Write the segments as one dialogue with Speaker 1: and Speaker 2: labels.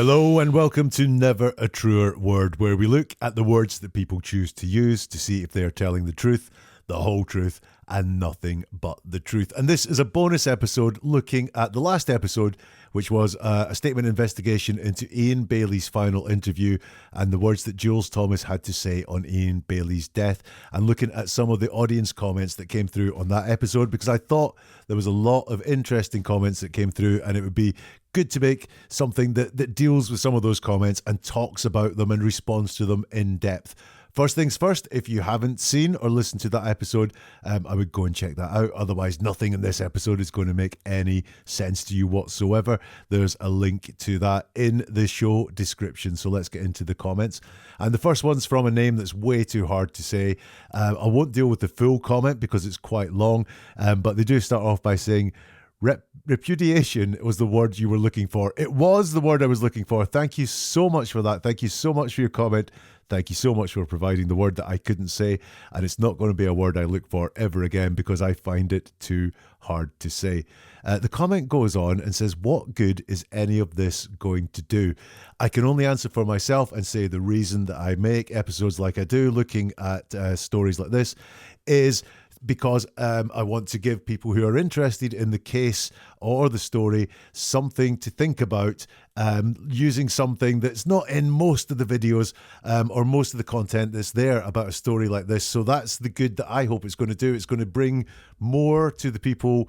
Speaker 1: Hello and welcome to Never a Truer Word, where we look at the words that people choose to use to see if they are telling the truth, the whole truth, and nothing but the truth. And this is a bonus episode looking at the last episode, which was a statement investigation into Ian Bailey's final interview and the words that Jules Thomas had to say on Ian Bailey's death, and looking at some of the audience comments that came through on that episode, because I thought there was a lot of interesting comments that came through, and it would be good to make something that deals with some of those comments and talks about them and responds to them in depth. First things first, if you haven't seen or listened to that episode, I would go and check that out. Otherwise, nothing in this episode is going to make any sense to you whatsoever. There's a link to that in the show description. So let's get into the comments. And the first one's from a name that's way too hard to say. I won't deal with the full comment because it's quite long, but they do start off by saying, repudiation was the word you were looking for. It was the word I was looking for. Thank you so much for that. Thank you so much for your comment. Thank you so much for providing the word that I couldn't say. And it's not going to be a word I look for ever again because I find it too hard to say. The comment goes on and says, what good is any of this going to do? I can only answer for myself and say the reason that I make episodes like I do, looking at stories like this, is because I want to give people who are interested in the case or the story something to think about, using something that's not in most of the videos or most of the content that's there about a story like this. So that's the good that I hope it's going to do. It's going to bring more to the people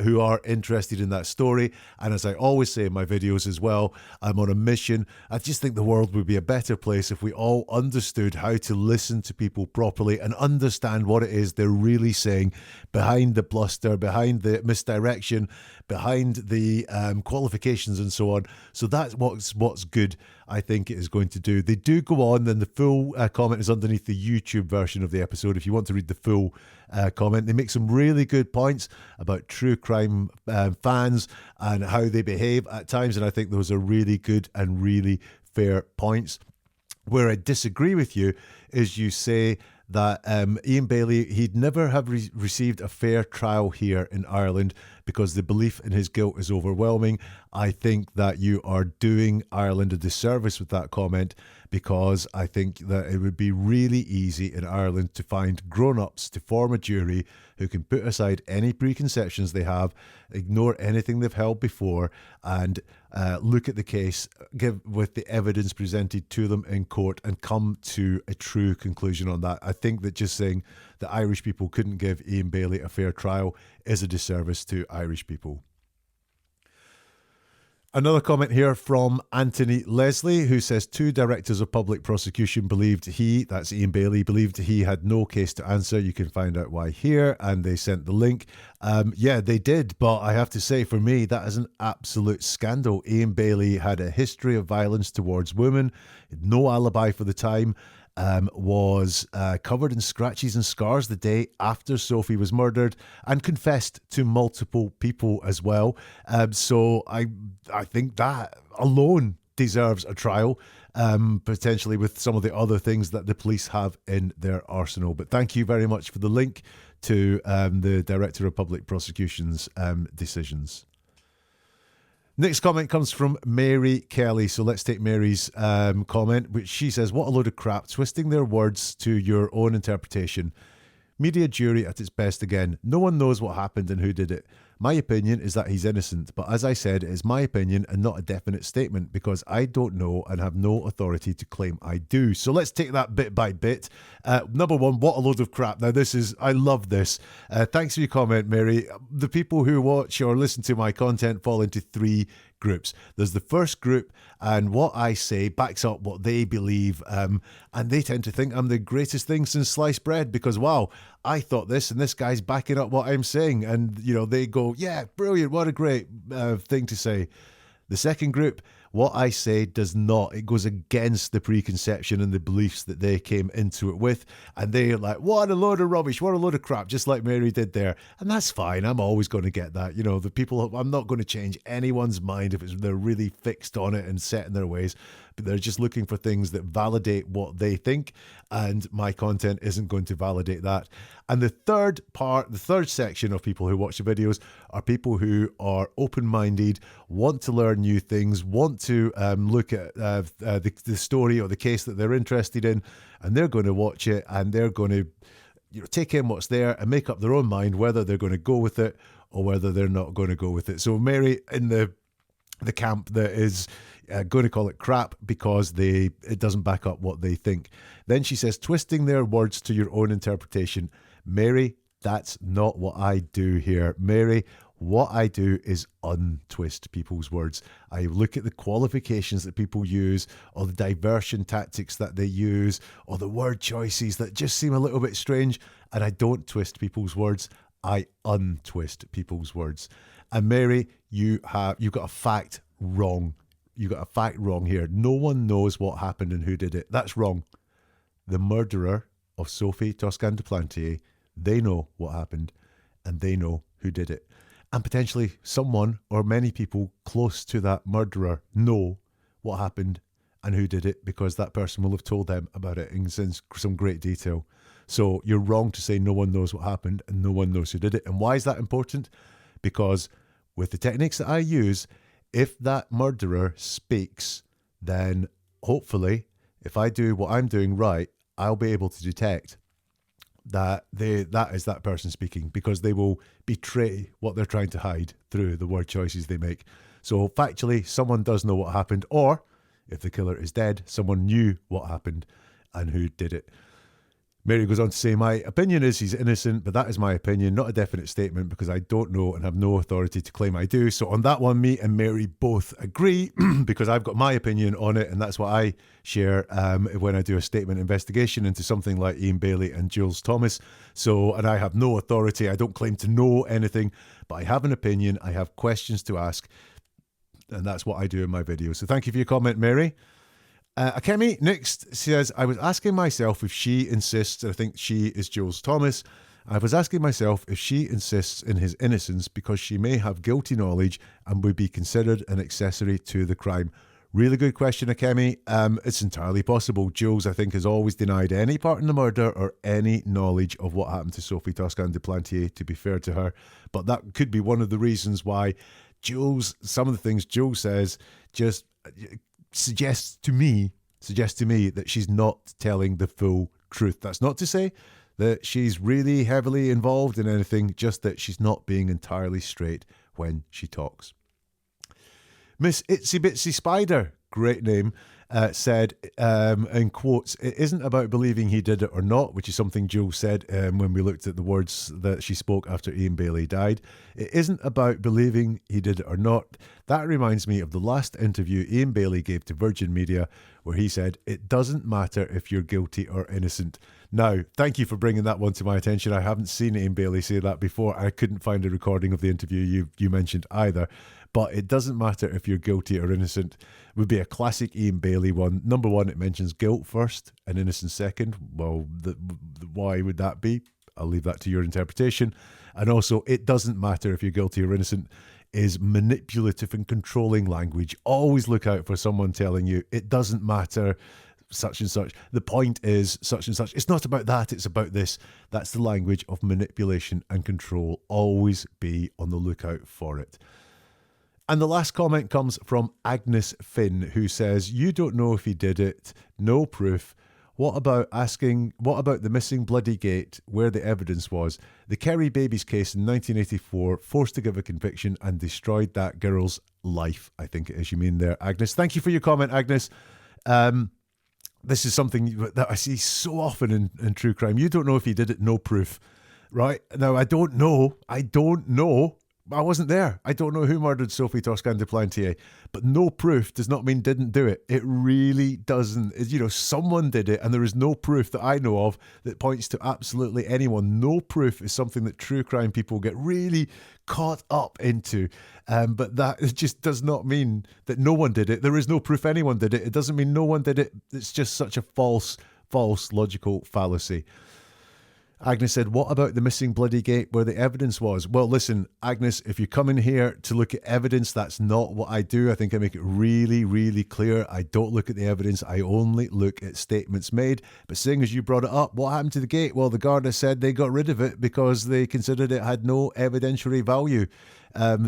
Speaker 1: who are interested in that story. And as I always say in my videos as well, I'm on a mission. I just think the world would be a better place if we all understood how to listen to people properly and understand what it is they're really saying behind the bluster, behind the misdirection, behind the qualifications and so on. So that's what's good, I think it is going to do. They do go on, then the full comment is underneath the YouTube version of the episode if you want to read the full comment. They make some really good points about true crime fans and how they behave at times, and I think those are really good and really fair points. Where I disagree with you is you say that Ian Bailey, he'd never have received a fair trial here in Ireland because the belief in his guilt is overwhelming. I think that you are doing Ireland a disservice with that comment, because I think that it would be really easy in Ireland to find grown-ups to form a jury who can put aside any preconceptions they have, ignore anything they've held before, and look at the case, give with the evidence presented to them in court, and come to a true conclusion on that. I think that just saying that Irish people couldn't give Ian Bailey a fair trial is a disservice to Irish people. Another comment here from Anthony Leslie, who says 2 directors of public prosecution believed that's Ian Bailey, believed he had no case to answer. You can find out why here, and they sent the link. Yeah, they did, but I have to say, for me, that is an absolute scandal. Ian Bailey had a history of violence towards women, no alibi for the time, was covered in scratches and scars the day after Sophie was murdered, and confessed to multiple people as well. So I think that alone deserves a trial, potentially with some of the other things that the police have in their arsenal. But thank you very much for the link to the Director of Public Prosecution's decisions. Next comment comes from Mary Kelly. So let's take Mary's comment, which she says, what a load of crap, twisting their words to your own interpretation. Media jury at its best again. No one knows what happened and who did it. My opinion is that he's innocent, but as I said, it is my opinion and not a definite statement because I don't know and have no authority to claim I do. So let's take that bit by bit. Number one, what a load of crap. Now I love this. Thanks for your comment, Mary. The people who watch or listen to my content fall into 3 groups. There's the first group, and what I say backs up what they believe, and they tend to think I'm the greatest thing since sliced bread because, wow, I thought this and this guy's backing up what I'm saying, and they go, yeah, brilliant, what a great thing to say. The second group, what I say does not. It goes against the preconception and the beliefs that they came into it with. And they're like, what a load of rubbish, what a load of crap, just like Mary did there. And that's fine. I'm always going to get that. The people, I'm not going to change anyone's mind if they're really fixed on it and set in their ways. but they're just looking for things that validate what they think, and my content isn't going to validate that. And the third section of people who watch the videos are people who are open-minded, want to learn new things, want to look at the story or the case that they're interested in, and they're going to watch it, and they're going to take in what's there and make up their own mind whether they're going to go with it or whether they're not going to go with it. So Mary in the camp that is going to call it crap because it doesn't back up what they think. Then she says, twisting their words to your own interpretation. Mary, that's not what I do here. Mary, what I do is untwist people's words. I look at the qualifications that people use, or the diversion tactics that they use, or the word choices that just seem a little bit strange, and I don't twist people's words. I untwist people's words. And Mary, you've got a fact wrong. You got a fact wrong here. No one knows what happened and who did it. That's wrong. The murderer of Sophie Toscan de Plantier, they know what happened and they know who did it. And potentially someone or many people close to that murderer know what happened and who did it, because that person will have told them about it in some great detail. So you're wrong to say no one knows what happened and no one knows who did it. And why is that important? Because with the techniques that I use, if that murderer speaks, then hopefully, if I do what I'm doing right, I'll be able to detect that is that person speaking, because they will betray what they're trying to hide through the word choices they make. So factually, someone does know what happened, or if the killer is dead, someone knew what happened and who did it. Mary goes on to say, my opinion is he's innocent, but that is my opinion, not a definite statement, because I don't know and have no authority to claim I do. So on that one, me and Mary both agree because I've got my opinion on it, and that's what I share when I do a statement investigation into something like Ian Bailey and Jules Thomas. So, and I have no authority. I don't claim to know anything, but I have an opinion. I have questions to ask, and that's what I do in my videos. So thank you for your comment, Mary. Akemi next says, I was asking myself if she insists, and I think she is Jules Thomas, I was asking myself if she insists in his innocence because she may have guilty knowledge and would be considered an accessory to the crime. Really good question, Akemi. It's entirely possible. Jules, I think, has always denied any part in the murder or any knowledge of what happened to Sophie Toscan de Plantier, to be fair to her. But that could be one of the reasons why Jules, some of the things Jules says just suggests to me that she's not telling the full truth. That's not to say that she's really heavily involved in anything, just that she's not being entirely straight when she talks. Miss Itsy Bitsy Spider, great name, said, in quotes, it isn't about believing he did it or not, which is something Jules said when we looked at the words that she spoke after Ian Bailey died. It isn't about believing he did it or not. That reminds me of the last interview Ian Bailey gave to Virgin Media, where he said, it doesn't matter if you're guilty or innocent. Now, thank you for bringing that one to my attention. I haven't seen Ian Bailey say that before. I couldn't find a recording of the interview you mentioned either. But it doesn't matter if you're guilty or innocent would be a classic Ian Bailey one. Number one, it mentions guilt first and innocence second. Well, why would that be? I'll leave that to your interpretation. And also, it doesn't matter if you're guilty or innocent is manipulative and controlling language. Always look out for someone telling you it doesn't matter such and such. The point is such and such. It's not about that. It's about this. That's the language of manipulation and control. Always be on the lookout for it. And the last comment comes from Agnes Finn, who says, you don't know if he did it, no proof. What about the missing bloody gate where the evidence was? The Kerry Babies case in 1984 forced to give a conviction and destroyed that girl's life, I think it is you mean there, Agnes. Thank you for your comment, Agnes. This is something that I see so often in true crime. You don't know if he did it, no proof. Right? Now, I don't know. I wasn't there. I don't know who murdered Sophie Toscan de Plantier, but no proof does not mean didn't do it. It really doesn't. Someone did it, and there is no proof that I know of that points to absolutely anyone. No proof is something that true crime people get really caught up into, but that just does not mean that no one did it. There is no proof anyone did it. It doesn't mean no one did it. It's just such a false logical fallacy. Agnes said, what about the missing bloody gate where the evidence was? Well, listen, Agnes, if you come in here to look at evidence, that's not what I do. I think I make it really, really clear. I don't look at the evidence. I only look at statements made. But seeing as you brought it up, what happened to the gate? Well, the Garda said they got rid of it because they considered it had no evidentiary value.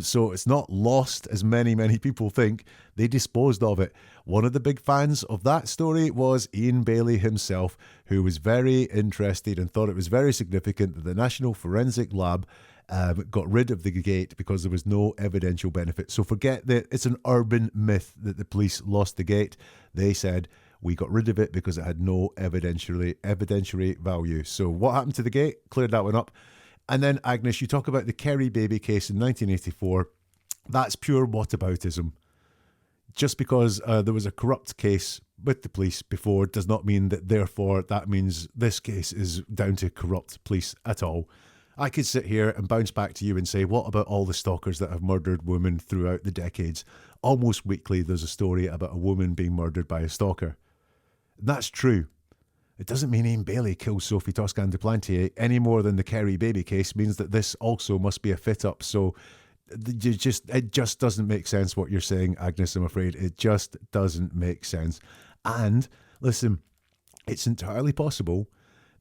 Speaker 1: So it's not lost as many people think. They disposed of it. One of the big fans of that story was Ian Bailey himself, who was very interested and thought it was very significant that the National Forensic Lab got rid of the gate because there was no evidential benefit. So forget that it's an urban myth that the police lost the gate. They said we got rid of it because it had no evidentiary value. So what happened to the gate? Cleared that one up. And then, Agnes, you talk about the Kerry baby case in 1984. That's pure whataboutism. Just because there was a corrupt case with the police before does not mean that, therefore, that means this case is down to corrupt police at all. I could sit here and bounce back to you and say, what about all the stalkers that have murdered women throughout the decades? Almost weekly, there's a story about a woman being murdered by a stalker. And that's true. It doesn't mean Ian Bailey killed Sophie Toscan de Plantier any more than the Kerry baby case means that this also must be a fit-up. So it just doesn't make sense what you're saying, Agnes, I'm afraid. It just doesn't make sense. And listen, it's entirely possible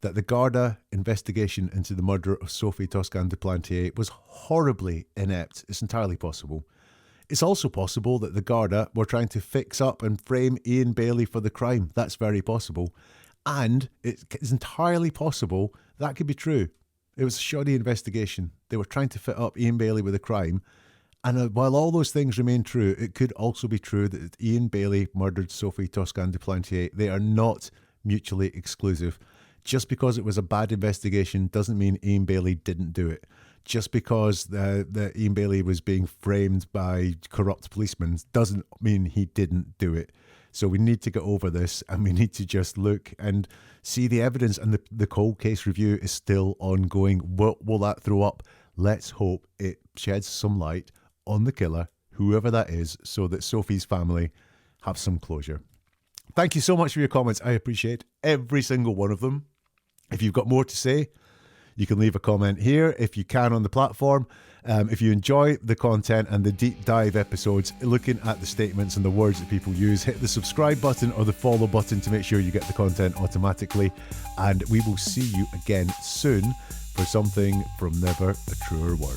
Speaker 1: that the Garda investigation into the murder of Sophie Toscan de Plantier was horribly inept. It's entirely possible. It's also possible that the Garda were trying to fix up and frame Ian Bailey for the crime. That's very possible. And it's entirely possible that could be true. It was a shoddy investigation. They were trying to fit up Ian Bailey with a crime. And while all those things remain true, it could also be true that Ian Bailey murdered Sophie Toscan de Plantier. They are not mutually exclusive. Just because it was a bad investigation doesn't mean Ian Bailey didn't do it. Just because the Ian Bailey was being framed by corrupt policemen doesn't mean he didn't do it. So we need to get over this and we need to just look and see the evidence. And the cold case review is still ongoing. What will that throw up? Let's hope it sheds some light on the killer, whoever that is, so that Sophie's family have some closure. Thank you so much for your comments. I appreciate every single one of them. If you've got more to say, you can leave a comment here if you can on the platform. If you enjoy the content and the deep dive episodes, looking at the statements and the words that people use, hit the subscribe button or the follow button to make sure you get the content automatically. And we will see you again soon for something from Never a Truer Word.